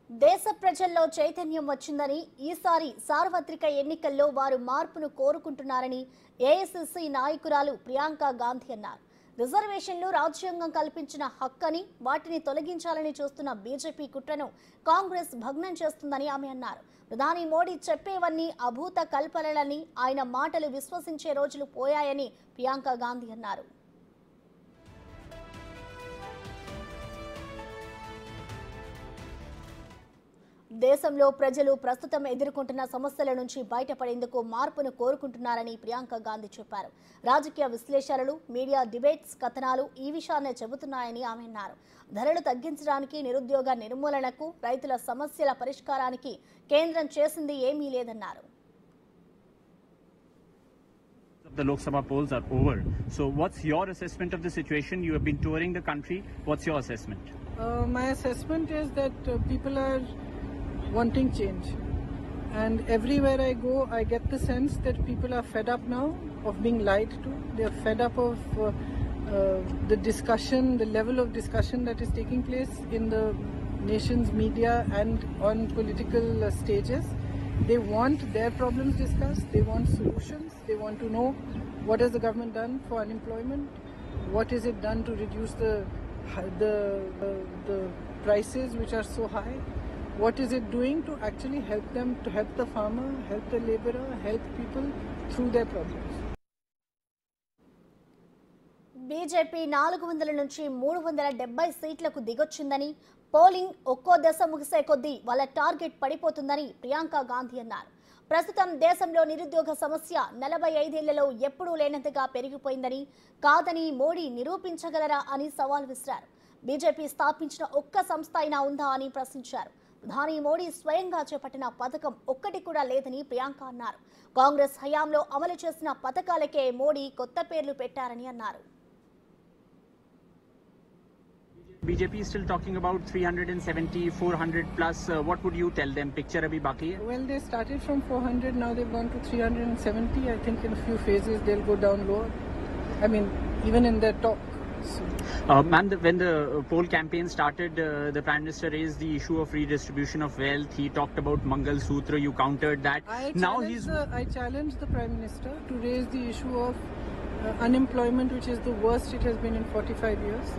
దేశ ప్రజల్లో చైతన్యం వచ్చిందని ఈసారి సార్వత్రిక ఎన్నికల్లో వారు మార్పును కోరుకుంటున్నారని ఏఐసీసీ నాయకురాలు ప్రియాంక గాంధీ అన్నారు. రిజర్వేషన్లు రాజ్యాంగం కల్పించిన హక్కని వాటిని తొలగించాలని చూస్తున్న బీజేపీ కుట్రను కాంగ్రెస్ భగ్నం చేస్తుందని ఆమె అన్నారు. ప్రధాని మోడీ చెప్పేవన్నీ అభూత కల్పనలని, ఆయన మాటలు విశ్వసించే రోజులు పోయాయని ప్రియాంక గాంధీ అన్నారు. దేశంలో ప్రజలు ప్రస్తుతం ఎదుర్కొంటున్న సమస్యల నుంచి బయటపడేందుకు మార్పును కోరుకుంటున్నారని ప్రియాంక గాంధీ చెప్పారు. రాజకీయ విశ్లేషణలు, మీడియా డిబేట్స్, కథనాలు ఈ విషయాన్నే చెబుతున్నాయని ఆమె అన్నారు. ధరలు తగ్గించడానికి, నిరుద్యోగ నిర్మూలనకు, రైతుల సమస్యల పరిష్కారానికి కేంద్రం చేసింది ఏమీ లేదన్నారు. The Lok Sabha polls are over. So what's your assessment of the situation? You have been touring the country. What's your assessment? My assessment is that people are wanting change, and everywhere I go I get the sense that people are fed up now of being lied to. They are fed up of the discussion, the level of discussion that is taking place in the nation's media and on political stages. They want their problems discussed, they want solutions, they want to know what has the government done for unemployment, what is it done to reduce the prices which are so high. What is it doing to actually help them, to help the farmer, help the laborer, help people through their problems? BJP 400 నుంచి 370 సీట్లకు దిగొచ్చిందని, polling ఒక్కో దశ ముగిసే కొద్దీ వాళ్ళ target పడిపోతుందని Priyanka Gandhi అన్నారు. ప్రస్తుతం దేశంలో నిరుద్యోగ సమస్య 45 ఏళ్లలో ఎప్పుడూ లేనంతగా పెరిగిపోయిందని, కాదని మోడీ నిరూపించగలరా అని సవాల్ విసిరారు. బీజేపీ స్థాపించిన ఒక్క సంస్థ అయినా ఉందా అని ప్రశ్నించారు. ప్రధాని మోడీ స్వయంగా చేపట్టిన పథకం ఒక్కటి కూడా లేదని ప్రియాంక అన్నారు. కాంగ్రెస్ హయాంలో అమలు చేసిన పథకాలకే మోడీ కొత్త పేర్లు పెట్టారని అన్నారు. BJP is still talking about 370, 400 plus. What would you tell them? Picture abhi baki hai? Well, they started from 400, now they've gone to 370. I think in a few phases they'll go down lower. I mean, even in their talk. So. Ma'am, when the poll campaign started, the Prime Minister raised the issue of redistribution of wealth. He talked about Mangal Sutra. You countered that. I challenged the Prime Minister to raise the issue of unemployment, which is the worst it has been in 45 years.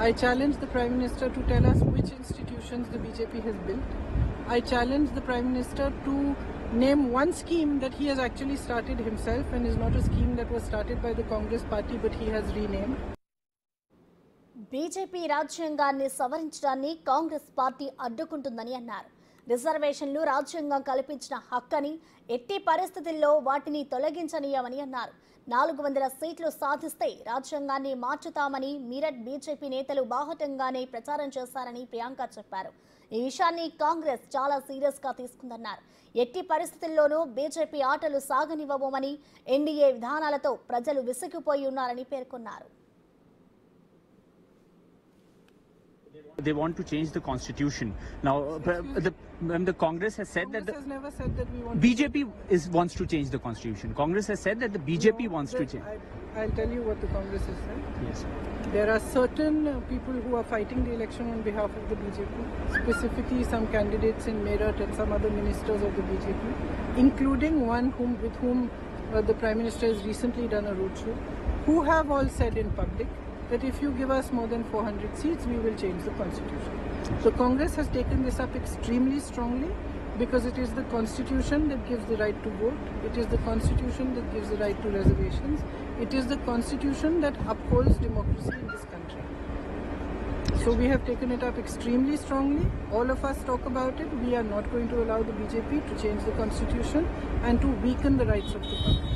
I challenged the Prime Minister to tell us which institutions the BJP has built. I challenged the Prime Minister to name one scheme that he has actually started himself and is not a scheme that was started by the Congress party but he has renamed. BJP రాజ్యాంగాన్ని సవరించడాన్ని Congress party అడ్డుకుంటుందని అన్నారు. రిజర్వేషన్లు రాజ్యాంగం కల్పించిన హక్కని, ఎట్టి పరిస్థితుల్లో వాటిని తొలగించనీయమని అన్నారు. 400 సీట్లు సాధిస్తే రాజ్యాంగాన్ని మార్చుతామని మీరట్ బీజేపీ నేతలు బాహటంగానే ప్రచారం చేశారని ప్రియాంక చెప్పారు. ఈ విషయాన్ని కాంగ్రెస్ చాలా సీరియస్ గా తీసుకుందన్నారు. ఎట్టి పరిస్థితుల్లోనూ బీజేపీ ఆటలు సాగనివ్వబోమని, ఎన్డీఏ విధానాలతో ప్రజలు విసిగిపోయి ఉన్నారని పేర్కొన్నారు. They want to change the constitution. Now, the Congress has said Congress that has never said that we want BJP wants to change the constitution. Congress has said that the BJP wants to change. I'll tell you what the Congress has said. Yes. There are certain people who are fighting the election on behalf of the BJP, specifically some candidates in Meerut and some other ministers of the BJP, including one with whom the Prime Minister has recently done a roadshow, who have all said in public that if you give us more than 400 seats, we will change the constitution. So Congress has taken this up extremely strongly because it is the constitution that gives the right to vote. It is the constitution that gives the right to reservations. It is the constitution that upholds democracy in this country. So we have taken it up extremely strongly. All of us talk about it. We are not going to allow the BJP to change the constitution and to weaken the rights of the public.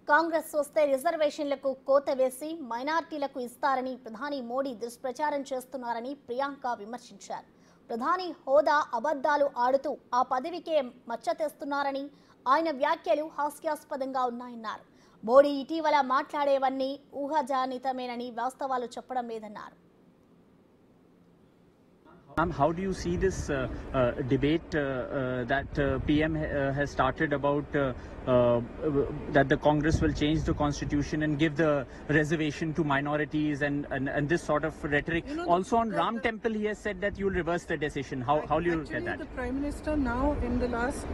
Congress వస్తే రిజర్వేషన్లకు కోత వేసి మైనార్టీలకు ఇస్తారని ప్రధాని మోడీ దుష్ప్రచారం చేస్తున్నారని ప్రియాంక విమర్శించారు. ప్రధాని హోదా అబద్ధాలు ఆడుతూ ఆ పదవికే మచ్చ తెస్తున్నారని, ఆయన వ్యాఖ్యలు హాస్యాస్పదంగా ఉన్నాయన్నారు. మోడీ ఇటీవల మాట్లాడేవన్నీ ఊహాజానితమేనని, వాస్తవాలు చెప్పడం లేదన్నారు. How do you see this debate that PM has started about that the Congress will change the constitution and give the reservation to minorities and this sort of rhetoric? You know, Also on Ram Temple, he has said that you will reverse the decision. How do you look at that? The Prime Minister now, in the last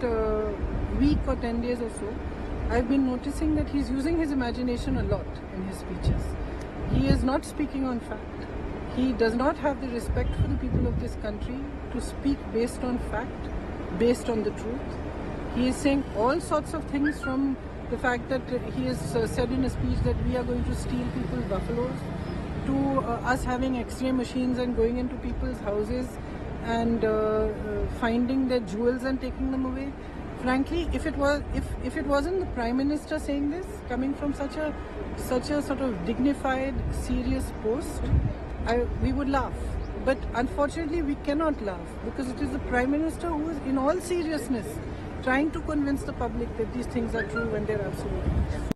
week or 10 days or so, I've been noticing that he's using his imagination a lot in his speeches. He is not speaking on fact. He does not have the respect for the people of this country to speak based on fact, based on the truth. He is saying all sorts of things, from the fact that he has said in a speech that we are going to steal people's buffaloes, to us having X-ray machines and going into people's houses and finding their jewels and taking them away. Frankly, if it wasn't the Prime Minister saying this, coming from such a sort of dignified, serious post, we would laugh. But unfortunately, we cannot laugh, because it is the Prime Minister who is, in all seriousness, trying to convince the public that these things are true when they're absolutely not.